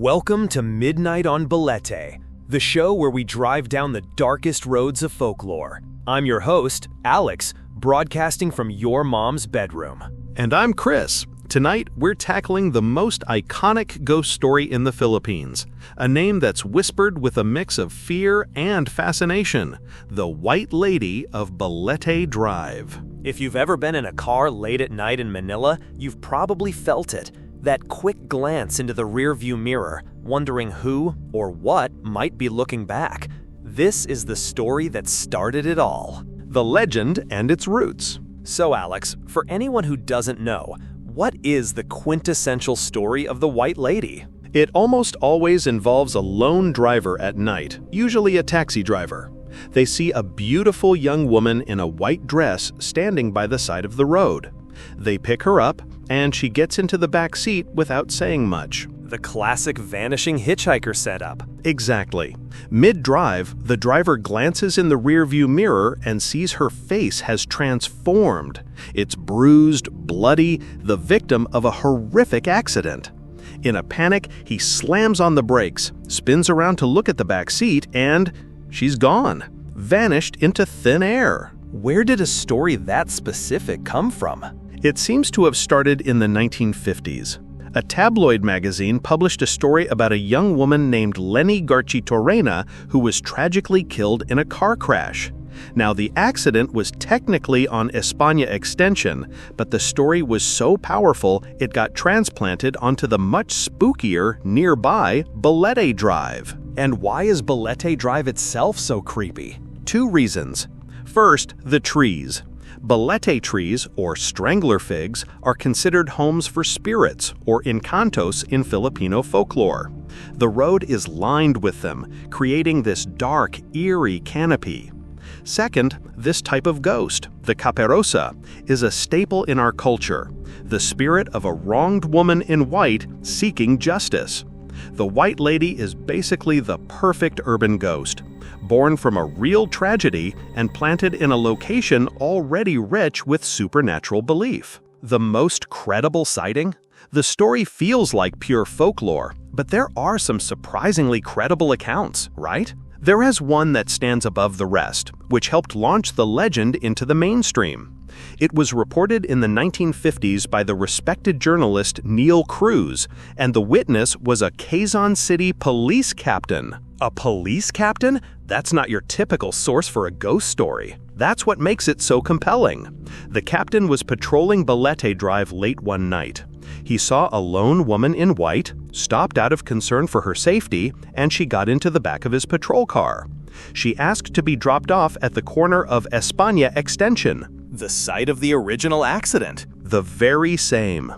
Welcome to Midnight on Balete, the show where we drive down the darkest roads of folklore. I'm your host, Alex, broadcasting from your mom's bedroom. And I'm Chris. Tonight, we're tackling the most iconic ghost story in the Philippines, a name that's whispered with a mix of fear and fascination, the White Lady of Balete Drive. If you've ever been in a car late at night in Manila, you've probably felt it. That quick glance into the rearview mirror, wondering who or what might be looking back. This is the story that started it all. The legend and its roots. So Alex, for anyone who doesn't know, what is the quintessential story of the White Lady? It almost always involves a lone driver at night, usually a taxi driver. They see a beautiful young woman in a white dress standing by the side of the road. They pick her up, and she gets into the back seat without saying much. The classic vanishing hitchhiker setup. Exactly. Mid-drive, the driver glances in the rearview mirror and sees her face has transformed. It's bruised, bloody, the victim of a horrific accident. In a panic, he slams on the brakes, spins around to look at the back seat, and she's gone, vanished into thin air. Where did a story that specific come from? It seems to have started in the 1950s. A tabloid magazine published a story about a young woman named Lenny Garchitorena who was tragically killed in a car crash. Now, the accident was technically on España Extension, but the story was so powerful it got transplanted onto the much spookier, nearby Balete Drive. And why is Balete Drive itself so creepy? Two reasons. First, the trees. Balete trees, or strangler figs, are considered homes for spirits, or encantos in Filipino folklore. The road is lined with them, creating this dark, eerie canopy. Second, this type of ghost, the caperosa, is a staple in our culture, the spirit of a wronged woman in white seeking justice. The White Lady is basically the perfect urban ghost, born from a real tragedy and planted in a location already rich with supernatural belief. The most credible sighting? The story feels like pure folklore, but there are some surprisingly credible accounts, right? There is one that stands above the rest, which helped launch the legend into the mainstream. It was reported in the 1950s by the respected journalist Neil Cruz, and the witness was a Quezon City police captain. A police captain? That's not your typical source for a ghost story. That's what makes it so compelling. The captain was patrolling Balete Drive late one night. He saw a lone woman in white, stopped out of concern for her safety, and she got into the back of his patrol car. She asked to be dropped off at the corner of España Extension. The site of the original accident. The very same.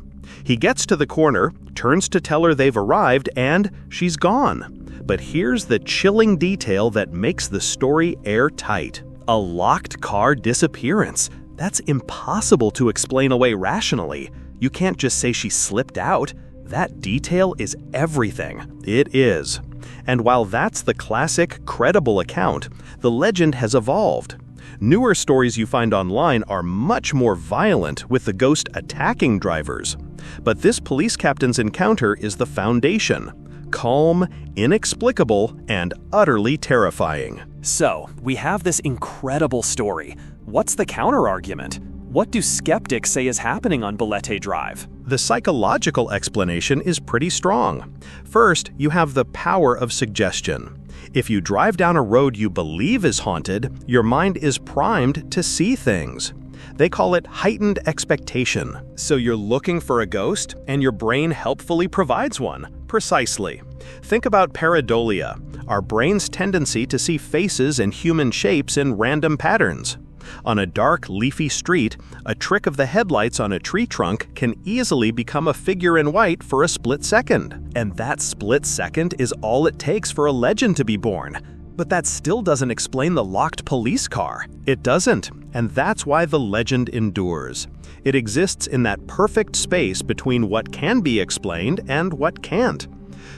He gets to the corner, turns to tell her they've arrived, and she's gone. But here's the chilling detail that makes the story airtight. A locked car disappearance. That's impossible to explain away rationally. You can't just say she slipped out. That detail is everything. It is. And while that's the classic, credible account, the legend has evolved. Newer stories you find online are much more violent, with the ghost attacking drivers. But this police captain's encounter is the foundation. Calm, inexplicable, and utterly terrifying. So, we have this incredible story. What's the counter-argument? What do skeptics say is happening on Balete Drive? The psychological explanation is pretty strong. First, you have the power of suggestion. If you drive down a road you believe is haunted, your mind is primed to see things. They call it heightened expectation. So you're looking for a ghost, and your brain helpfully provides one. Precisely. Think about pareidolia, our brain's tendency to see faces and human shapes in random patterns. On a dark, leafy street, a trick of the headlights on a tree trunk can easily become a figure in white for a split second. And that split second is all it takes for a legend to be born. But that still doesn't explain the locked police car. It doesn't, and that's why the legend endures. It exists in that perfect space between what can be explained and what can't.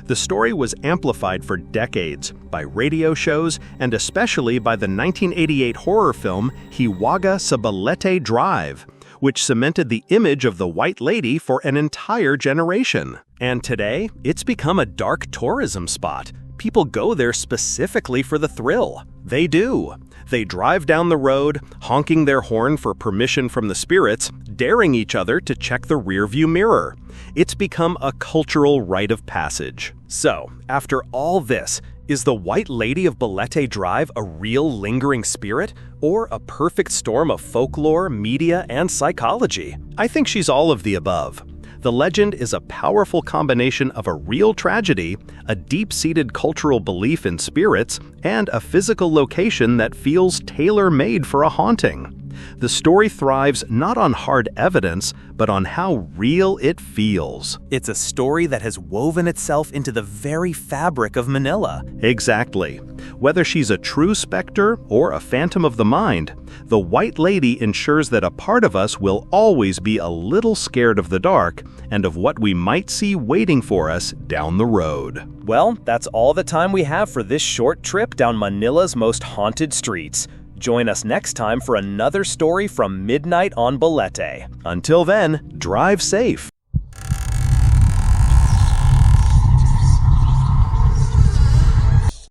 The story was amplified for decades by radio shows and especially by the 1988 horror film Hiwaga sa Balete Drive, which cemented the image of the White Lady for an entire generation. And today, it's become a dark tourism spot. People go there specifically for the thrill. They do. They drive down the road, honking their horn for permission from the spirits, daring each other to check the rearview mirror. It's become a cultural rite of passage. So, after all this, is the White Lady of Balete Drive a real lingering spirit, or a perfect storm of folklore, media, and psychology? I think she's all of the above. The legend is a powerful combination of a real tragedy, a deep-seated cultural belief in spirits, and a physical location that feels tailor-made for a haunting. The story thrives not on hard evidence, but on how real it feels. It's a story that has woven itself into the very fabric of Manila. Exactly. Whether she's a true specter or a phantom of the mind, the White Lady ensures that a part of us will always be a little scared of the dark and of what we might see waiting for us down the road. Well, that's all the time we have for this short trip down Manila's most haunted streets. Join us next time for another story from midnight on Balete. Until then, drive safe.